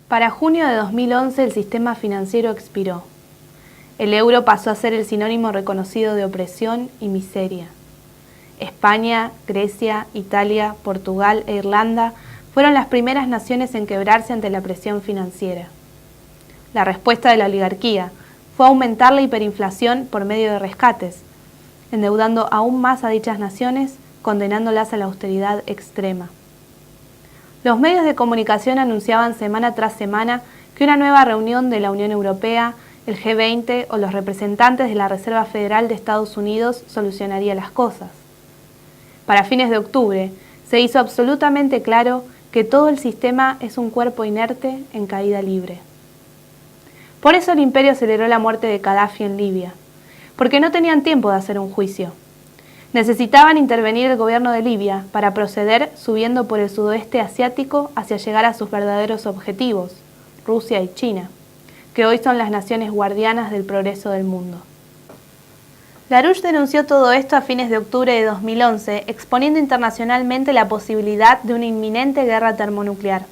Para junio de 2011 el sistema financiero expiró. El euro pasó a ser el sinónimo reconocido de opresión y miseria. España, Grecia, Italia, Portugal e Irlanda fueron las primeras naciones en quebrarse ante la presión financiera. La respuesta de la oligarquía fue aumentar la hiperinflación por medio de rescates, endeudando aún más a dichas naciones, condenándolas a la austeridad extrema. Los medios de comunicación anunciaban semana tras semana que una nueva reunión de la Unión Europea, el G20 o los representantes de la Reserva Federal de Estados Unidos solucionaría las cosas. Para fines de octubre, se hizo absolutamente claro que todo el sistema es un cuerpo inerte en caída libre. Por eso el imperio aceleró la muerte de Gaddafi en Libia, porque no tenían tiempo de hacer un juicio. Necesitaban intervenir el gobierno de Libia para proceder subiendo por el sudoeste asiático hacia llegar a sus verdaderos objetivos, Rusia y China, que hoy son las naciones guardianas del progreso del mundo. LaRouche denunció todo esto a fines de octubre de 2011, exponiendo internacionalmente la posibilidad de una inminente guerra termonuclear.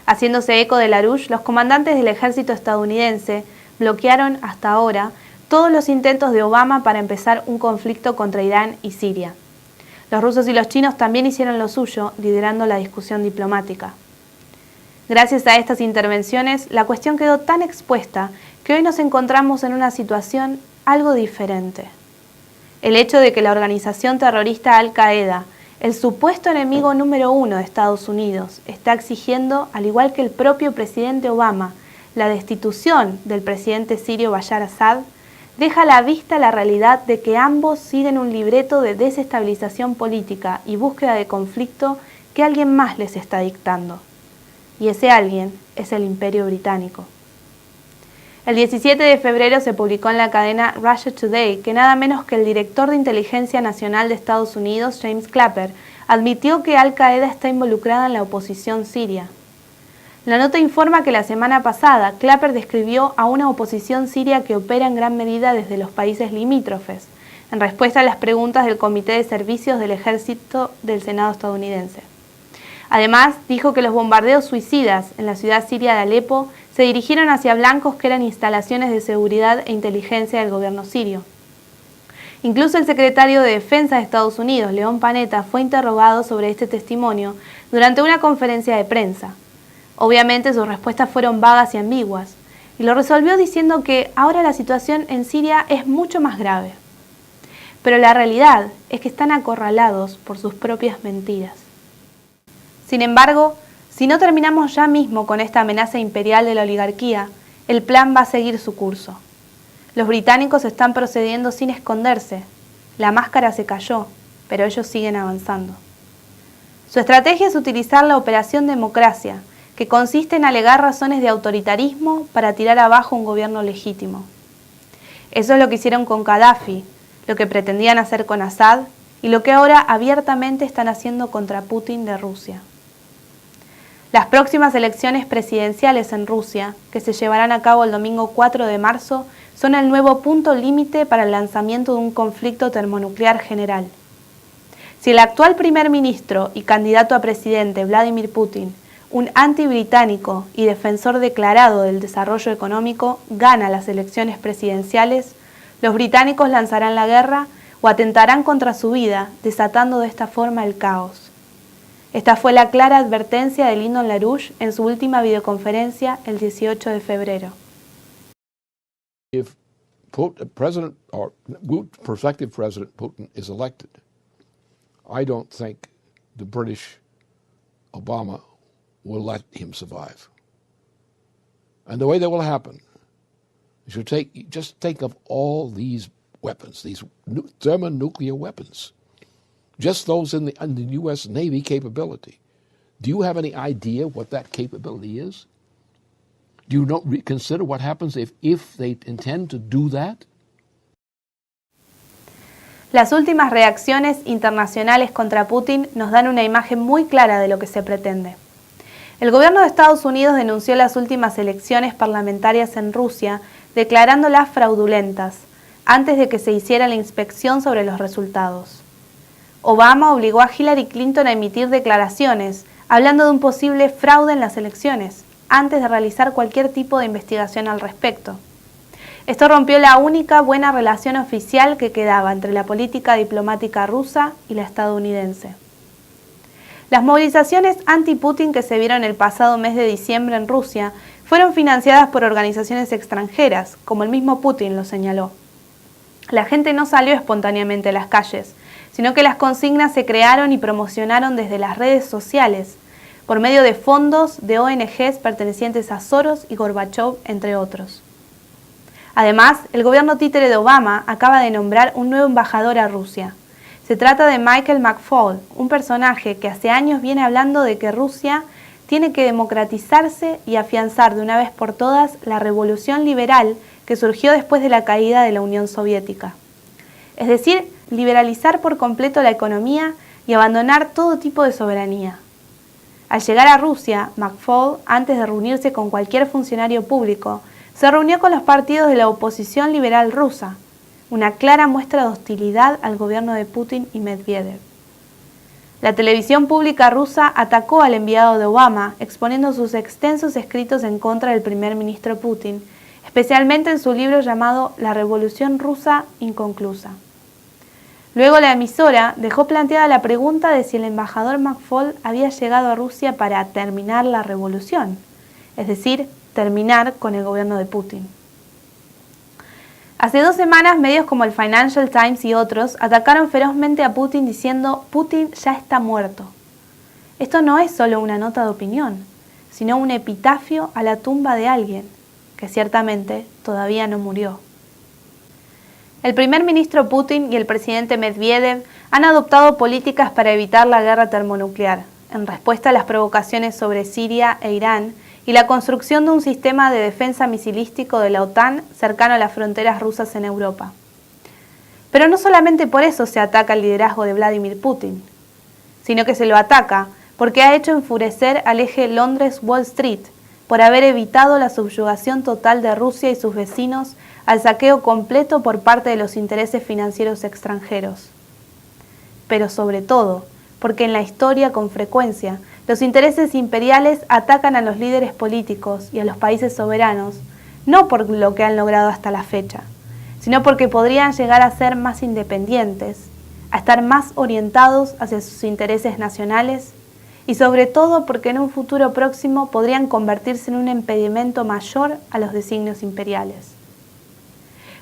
Haciéndose eco de LaRouche, los comandantes del ejército estadounidense bloquearon hasta ahora todos los intentos de Obama para empezar un conflicto contra Irán y Siria. Los rusos y los chinos también hicieron lo suyo, liderando la discusión diplomática. Gracias a estas intervenciones, la cuestión quedó tan expuesta que hoy nos encontramos en una situación algo diferente. El hecho de que la organización terrorista Al-Qaeda, el supuesto enemigo número 1 de Estados Unidos, está exigiendo, al igual que el propio presidente Obama, la destitución del presidente sirio Bashar Assad, deja a la vista la realidad de que ambos siguen un libreto de desestabilización política y búsqueda de conflicto que alguien más les está dictando. Y ese alguien es el Imperio Británico. El 17 de febrero se publicó en la cadena Russia Today que nada menos que el director de Inteligencia Nacional de Estados Unidos, James Clapper, admitió que Al-Qaeda está involucrada en la oposición siria. La nota informa que la semana pasada Clapper describió a una oposición siria que opera en gran medida desde los países limítrofes, en respuesta a las preguntas del Comité de Servicios del Ejército del Senado estadounidense. Además, dijo que los bombardeos suicidas en la ciudad siria de Alepo se dirigieron hacia blancos que eran instalaciones de seguridad e inteligencia del gobierno sirio. Incluso el secretario de Defensa de Estados Unidos, Leon Panetta, fue interrogado sobre este testimonio durante una conferencia de prensa. Obviamente sus respuestas fueron vagas y ambiguas, y lo resolvió diciendo que ahora la situación en Siria es mucho más grave. Pero la realidad es que están acorralados por sus propias mentiras. Sin embargo, si no terminamos ya mismo con esta amenaza imperial de la oligarquía, el plan va a seguir su curso. Los británicos están procediendo sin esconderse. La máscara se cayó, pero ellos siguen avanzando. Su estrategia es utilizar la Operación Democracia, que consiste en alegar razones de autoritarismo para tirar abajo un gobierno legítimo. Eso es lo que hicieron con Gaddafi, lo que pretendían hacer con Assad y lo que ahora abiertamente están haciendo contra Putin de Rusia. Las próximas elecciones presidenciales en Rusia, que se llevarán a cabo el domingo 4 de marzo, son el nuevo punto límite para el lanzamiento de un conflicto termonuclear general. Si el actual primer ministro y candidato a presidente Vladimir Putin, un antibritánico y defensor declarado del desarrollo económico, gana las elecciones presidenciales, los británicos lanzarán la guerra o atentarán contra su vida, desatando de esta forma el caos. Esta fue la clara advertencia de Lyndon LaRouche en su última videoconferencia el 18 de febrero. If prospective President Putin is elected, I don't think the British Obama will let him survive. And the way that will happen is just think of all these weapons, these thermonuclear weapons, just those in the U.S. Navy capability. Do you have any idea what that capability is? Do you consider what happens if they intend to do that? Las últimas reacciones internacionales contra Putin nos dan una imagen muy clara de lo que se pretende. El gobierno de Estados Unidos denunció las últimas elecciones parlamentarias en Rusia, declarándolas fraudulentas, antes de que se hiciera la inspección sobre los resultados. Obama obligó a Hillary Clinton a emitir declaraciones, hablando de un posible fraude en las elecciones. antes de realizar cualquier tipo de investigación al respecto. Esto rompió la única buena relación oficial que quedaba entre la política diplomática rusa y la estadounidense. Las movilizaciones anti-Putin que se vieron el pasado mes de diciembre en Rusia fueron financiadas por organizaciones extranjeras, como el mismo Putin lo señaló. La gente no salió espontáneamente a las calles, sino que las consignas se crearon y promocionaron desde las redes sociales, por medio de fondos de ONGs pertenecientes a Soros y Gorbachev, entre otros. Además, el gobierno títere de Obama acaba de nombrar un nuevo embajador a Rusia. Se trata de Michael McFaul, un personaje que hace años viene hablando de que Rusia tiene que democratizarse y afianzar de una vez por todas la revolución liberal que surgió después de la caída de la Unión Soviética. Es decir, liberalizar por completo la economía y abandonar todo tipo de soberanía. Al llegar a Rusia, McFaul, antes de reunirse con cualquier funcionario público, se reunió con los partidos de la oposición liberal rusa, una clara muestra de hostilidad al gobierno de Putin y Medvedev. La televisión pública rusa atacó al enviado de Obama, exponiendo sus extensos escritos en contra del primer ministro Putin, especialmente en su libro llamado La Revolución Rusa Inconclusa. Luego la emisora dejó planteada la pregunta de si el embajador McFaul había llegado a Rusia para terminar la revolución, es decir, terminar con el gobierno de Putin. Hace 2 semanas, medios como el Financial Times y otros atacaron ferozmente a Putin diciendo «Putin ya está muerto». Esto no es solo una nota de opinión, sino un epitafio a la tumba de alguien, que ciertamente todavía no murió. El primer ministro Putin y el presidente Medvedev han adoptado políticas para evitar la guerra termonuclear, en respuesta a las provocaciones sobre Siria e Irán y la construcción de un sistema de defensa misilístico de la OTAN cercano a las fronteras rusas en Europa. Pero no solamente por eso se ataca el liderazgo de Vladimir Putin, sino que se lo ataca porque ha hecho enfurecer al eje Londres-Wall Street por haber evitado la subyugación total de Rusia y sus vecinos al saqueo completo por parte de los intereses financieros extranjeros. Pero sobre todo, porque en la historia con frecuencia los intereses imperiales atacan a los líderes políticos y a los países soberanos, no por lo que han logrado hasta la fecha, sino porque podrían llegar a ser más independientes, a estar más orientados hacia sus intereses nacionales y sobre todo porque en un futuro próximo podrían convertirse en un impedimento mayor a los designios imperiales.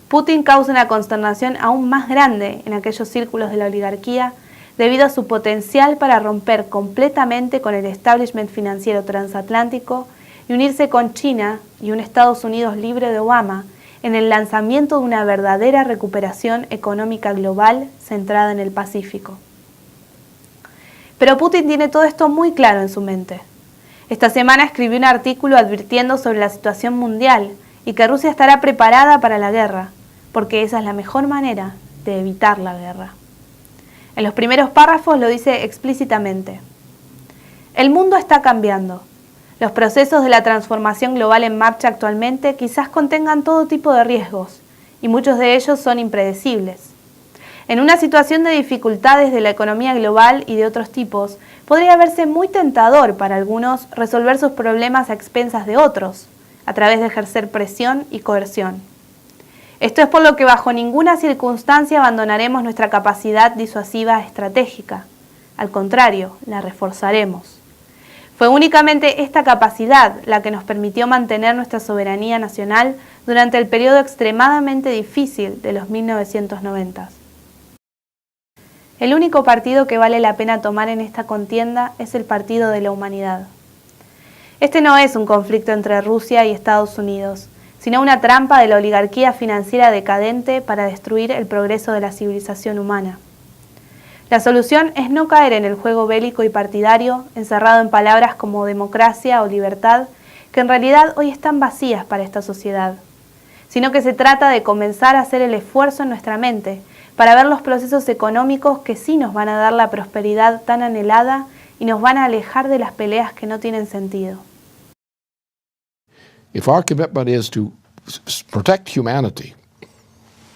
Putin causa una consternación aún más grande en aquellos círculos de la oligarquía debido a su potencial para romper completamente con el establishment financiero transatlántico y unirse con China y un Estados Unidos libre de Obama en el lanzamiento de una verdadera recuperación económica global centrada en el Pacífico. Pero Putin tiene todo esto muy claro en su mente. Esta semana escribió un artículo advirtiendo sobre la situación mundial y que Rusia estará preparada para la guerra, porque esa es la mejor manera de evitar la guerra. En los primeros párrafos lo dice explícitamente. El mundo está cambiando. Los procesos de la transformación global en marcha actualmente quizás contengan todo tipo de riesgos, y muchos de ellos son impredecibles. En una situación de dificultades de la economía global y de otros tipos, podría verse muy tentador para algunos resolver sus problemas a expensas de otros, a través de ejercer presión y coerción. Esto es por lo que bajo ninguna circunstancia abandonaremos nuestra capacidad disuasiva estratégica. Al contrario, la reforzaremos. Fue únicamente esta capacidad la que nos permitió mantener nuestra soberanía nacional durante el periodo extremadamente difícil de los 1990. El único partido que vale la pena tomar en esta contienda es el Partido de la Humanidad. Este no es un conflicto entre Rusia y Estados Unidos, sino una trampa de la oligarquía financiera decadente para destruir el progreso de la civilización humana. La solución es no caer en el juego bélico y partidario, encerrado en palabras como democracia o libertad, que en realidad hoy están vacías para esta sociedad, sino que se trata de comenzar a hacer el esfuerzo en nuestra mente para ver los procesos económicos que sí nos van a dar la prosperidad tan anhelada y nos van a alejar de las peleas que no tienen sentido. If our commitment is to protect humanity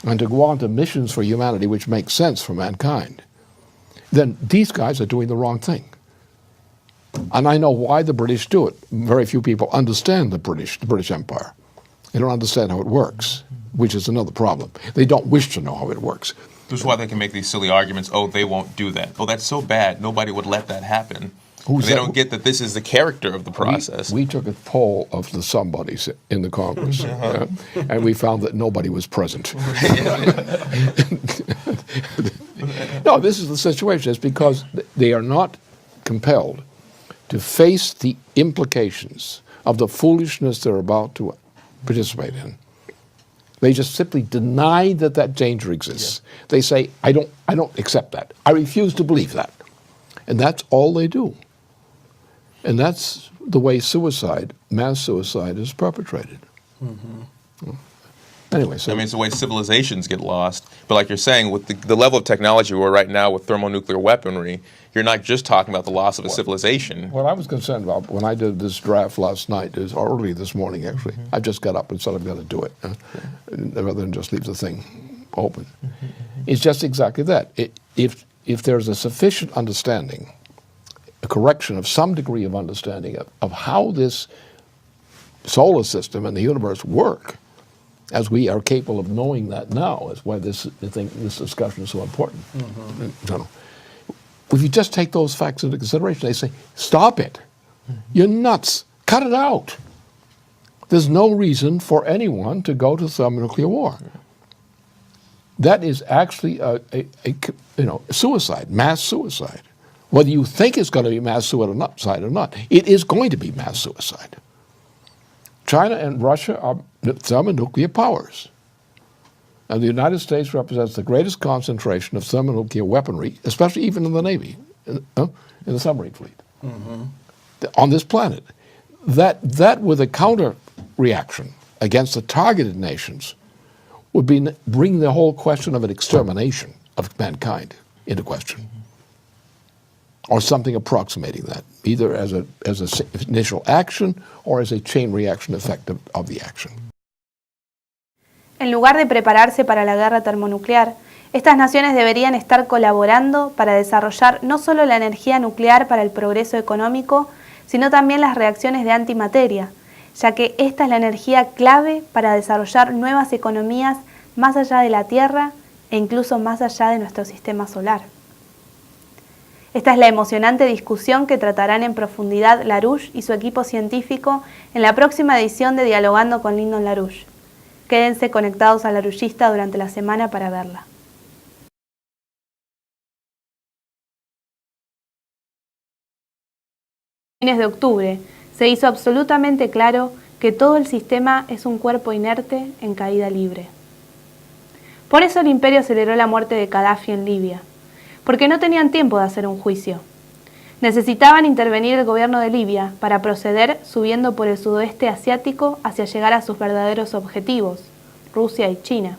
and to go on to missions for humanity which make sense for mankind, then these guys are doing the wrong thing. And I know why the British do it. Very few people understand the British Empire. They don't understand how it works, which is another problem. They don't wish to know how it works. This is why they can make these silly arguments, oh, they won't do that. Oh, that's so bad. Nobody would let that happen. They don't get that this is the character of the process. We took a poll of the somebodies in the Congress, and we found that nobody was present. No, this is the situation. It's because they are not compelled to face the implications of the foolishness they're about to participate in. They just simply deny that that danger exists. Yeah. They say, I don't accept that. I refuse to believe that. And that's all they do. And that's the way suicide, mass suicide, is perpetrated. Mm-hmm. Anyway, so... I mean, it's the way civilizations get lost. But like you're saying, with the level of technology we're right now with thermonuclear weaponry, you're not just talking about the loss of a civilization. What I was concerned about when I did this draft last night, or early this morning actually, I just got up and said I'm going to do it, rather than just leave the thing open. It's just exactly that. If there's a sufficient understanding, a correction of some degree of understanding of how this solar system and the universe work, as we are capable of knowing that now, is why this discussion is so important. If you just take those facts into consideration, they say, stop it. You're nuts. Cut it out. There's no reason for anyone to go to thermonuclear war. That is actually a suicide, mass suicide. Whether you think it's going to be mass suicide or not, it is going to be mass suicide. China and Russia are thermonuclear powers. And the United States represents the greatest concentration of thermonuclear weaponry, especially even in the Navy, in the submarine fleet, on this planet. That with a counter reaction against the targeted nations would bring the whole question of an extermination of mankind into question, or something approximating that, either as an initial action or as a chain reaction effect of the action. En lugar de prepararse para la guerra termonuclear, estas naciones deberían estar colaborando para desarrollar no solo la energía nuclear para el progreso económico, sino también las reacciones de antimateria, ya que esta es la energía clave para desarrollar nuevas economías más allá de la Tierra e incluso más allá de nuestro sistema solar. Esta es la emocionante discusión que tratarán en profundidad LaRouche y su equipo científico en la próxima edición de Dialogando con Lyndon LaRouche. Quédense conectados a LaRouchista durante la semana para verla. A fines de octubre se hizo absolutamente claro que todo el sistema es un cuerpo inerte en caída libre. Por eso el imperio aceleró la muerte de Gaddafi en Libia, porque no tenían tiempo de hacer un juicio. Necesitaban intervenir el gobierno de Libia para proceder subiendo por el sudoeste asiático hacia llegar a sus verdaderos objetivos, Rusia y China,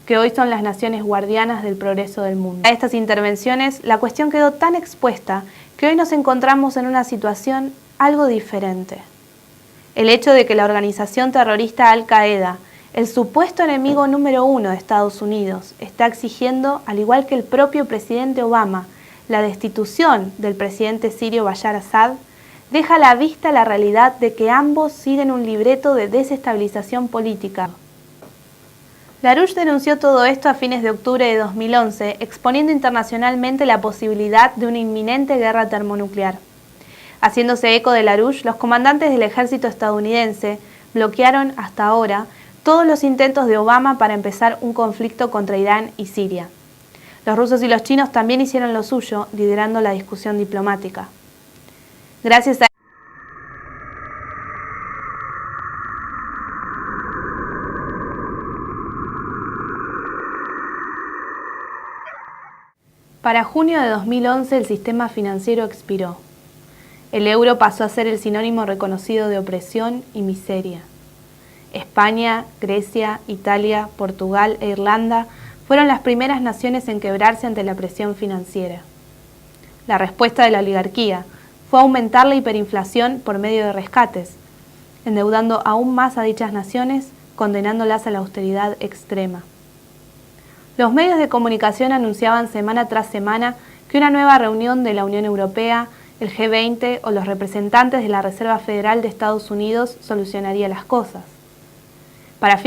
que hoy son las naciones guardianas del progreso del mundo. A estas intervenciones, la cuestión quedó tan expuesta que hoy nos encontramos en una situación algo diferente. El hecho de que la organización terrorista Al-Qaeda, el supuesto enemigo número 1 de Estados Unidos, está exigiendo, al igual que el propio presidente Obama, la destitución del presidente sirio Bashar Assad, deja a la vista la realidad de que ambos siguen un libreto de desestabilización política. LaRouche denunció todo esto a fines de octubre de 2011, exponiendo internacionalmente la posibilidad de una inminente guerra termonuclear. Haciéndose eco de LaRouche, los comandantes del ejército estadounidense bloquearon hasta ahora todos los intentos de Obama para empezar un conflicto contra Irán y Siria. Los rusos y los chinos también hicieron lo suyo, liderando la discusión diplomática. Gracias a Para junio de 2011 el sistema financiero expiró. El euro pasó a ser el sinónimo reconocido de opresión y miseria. España, Grecia, Italia, Portugal e Irlanda fueron las primeras naciones en quebrarse ante la presión financiera. La respuesta de la oligarquía fue aumentar la hiperinflación por medio de rescates, endeudando aún más a dichas naciones, condenándolas a la austeridad extrema. Los medios de comunicación anunciaban semana tras semana que una nueva reunión de la Unión Europea, el G20 o los representantes de la Reserva Federal de Estados Unidos solucionaría las cosas. Para